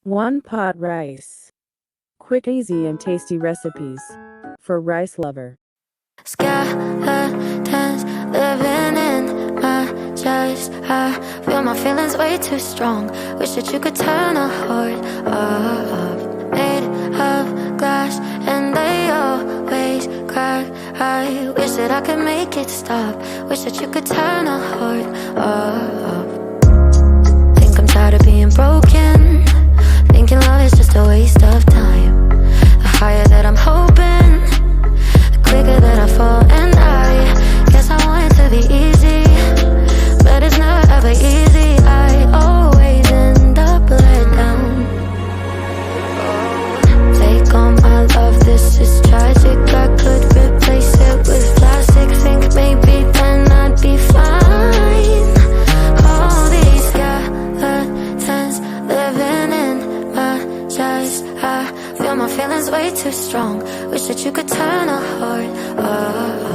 One pot rice. Quick, easy, and tasty recipes for rice lover. Skeletons living in my chest. I feel my feelings way too strong. Wish that you could turn a heart off. Made of glass and they always crack. I wish that I could make it stop. Wish that you could turn a heart off. Think I'm tired of being broken. Thinking love is just a waste of time. The higher that I'm hoping, the quicker that I fall. And I guess I want it to be easy, but it's never ever easy. I always end up let down. Take all my love, this is tragic. I could replace it with plastic. Think maybe then I'd be fine. All these skeletons living in my chest. I feel my feelings way too strong. Wish that you could turn a heart off.